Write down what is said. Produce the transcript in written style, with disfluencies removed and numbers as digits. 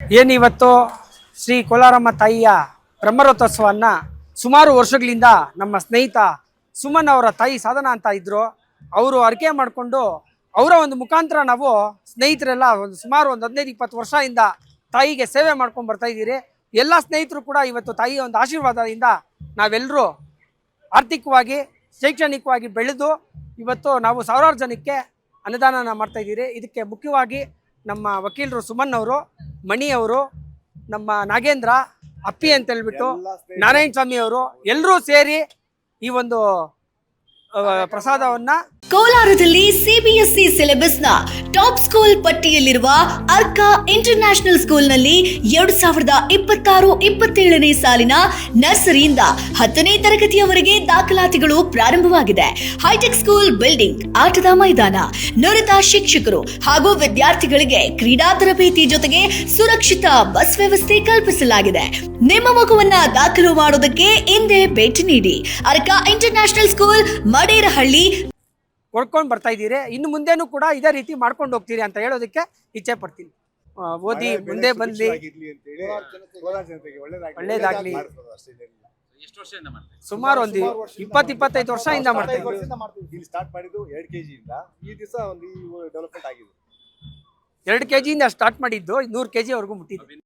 ಏನಿವತ್ತು ಶ್ರೀ ಕೋಲಾರಮ್ಮ ತಾಯಿಯ ಬ್ರಹ್ಮರಥೋತ್ಸವವನ್ನು ಸುಮಾರು ವರ್ಷಗಳಿಂದ ನಮ್ಮ ಸ್ನೇಹಿತ ಸುಮನ್ ಅವರ ತಾಯಿ ಸಾಧನ ಅಂತ ಇದ್ದರು. ಅವರು ಅರಿಕೆ ಮಾಡಿಕೊಂಡು ಅವರ ಒಂದು ಮುಖಾಂತರ ನಾವು ಸ್ನೇಹಿತರೆಲ್ಲ ಸುಮಾರು 15-20 ವರ್ಷದಿಂದ ತಾಯಿಗೆ ಸೇವೆ ಮಾಡ್ಕೊಂಡು ಬರ್ತಾ ಇದ್ದೀರಿ. ಎಲ್ಲ ಸ್ನೇಹಿತರು ಕೂಡ ಇವತ್ತು ತಾಯಿಯ ಒಂದು ಆಶೀರ್ವಾದದಿಂದ ನಾವೆಲ್ಲರೂ ಆರ್ಥಿಕವಾಗಿ ಶೈಕ್ಷಣಿಕವಾಗಿ ಬೆಳೆದು ಇವತ್ತು ನಾವು ಸಾವಿರಾರು ಜನಕ್ಕೆ ಅನುದಾನ ಮಾಡ್ತಾ ಇದ್ದೀರಿ. ಇದಕ್ಕೆ ಮುಖ್ಯವಾಗಿ ನಮ್ಮ ವಕೀಲರು ಸುಮನ್ ಅವರು, ಮಣಿ ಅವರು, ನಮ್ಮ ನಾಗೇಂದ್ರ, ಅಪ್ಪಿ ಅಂತ ಹೇಳ್ಬಿಟ್ಟು ನಾರಾಯಣ ಸ್ವಾಮಿ ಅವರು ಎಲ್ಲರೂ ಸೇರಿ ಈ ಒಂದು ಪ್ರಸಾದವನ್ನ ಕೋಲಾರದಲ್ಲಿ ಸಿಬಿಎಸ್ಇ ಸಿಲೆಬಸ್ನ ಟಾಪ್ ಸ್ಕೂಲ್ ಪಟ್ಟಿಯಲ್ಲಿರುವ ಅರ್ಕಾ ಇಂಟರ್ನ್ಯಾಷನಲ್ ಸ್ಕೂಲ್ನಲ್ಲಿ 2026-27ನೇ ಸಾಲಿನ ನರ್ಸರಿಯಿಂದ 10ನೇ ತರಗತಿಯವರೆಗೆ ದಾಖಲಾತಿಗಳು ಪ್ರಾರಂಭವಾಗಿದೆ. ಹೈಟೆಕ್ ಸ್ಕೂಲ್ ಬಿಲ್ಡಿಂಗ್, ಆಟದ ಮೈದಾನ, ನುರಿತ ಶಿಕ್ಷಕರು ಹಾಗೂ ವಿದ್ಯಾರ್ಥಿಗಳಿಗೆ ಕ್ರೀಡಾ ತರಬೇತಿ ಜೊತೆಗೆ ಸುರಕ್ಷಿತ ಬಸ್ ವ್ಯವಸ್ಥೆ ಕಲ್ಪಿಸಲಾಗಿದೆ. ನಿಮ್ಮ ಮಗುವನ್ನ ದಾಖಲು ಮಾಡೋದಕ್ಕೆ ಹಿಂದೆ ಭೇಟಿ ನೀಡಿ. ಅರ್ಕಾ ಇಂಟರ್ನ್ಯಾಷನಲ್ ಸ್ಕೂಲ್, ಮಡೇರಹಳ್ಳಿ ಕೊಡ್ಕೊಂಡು ಬರ್ತಾ ಇದ್ದೀರಿ. ಇನ್ನು ಮುಂದೆನೂ ಕೂಡ ಇದೇ ರೀತಿ ಮಾಡ್ಕೊಂಡು ಹೋಗ್ತೀರಿ ಅಂತ ಹೇಳೋದಕ್ಕೆ ಇಚ್ಛೆ ಪಡ್ತೀನಿ. ಓದಿ ಮುಂದೆ ಬಂದ್ಲಿ, ಒಳ್ಳೇದಾಗ್ಲಿ. ಸುಮಾರು ಒಂದು 20-25 ವರ್ಷದಿಂದ ಮಾಡ್ತಾ ಇದ್ದೀವಿ. ಸ್ಟಾರ್ಟ್ ಮಾಡಿದ್ದು 2 kg ಇಂದ ಈ ದಿವಸ ಒಂದು ಡೆವಲಪ್ಮೆಂಟ್ ಆಗಿದೆ. 2 kg ಇಂದ ಸ್ಟಾರ್ಟ್ ಮಾಡಿದ್ದು 100 kg ವರೆಗೂ ಮುಟ್ಟಿದೆ.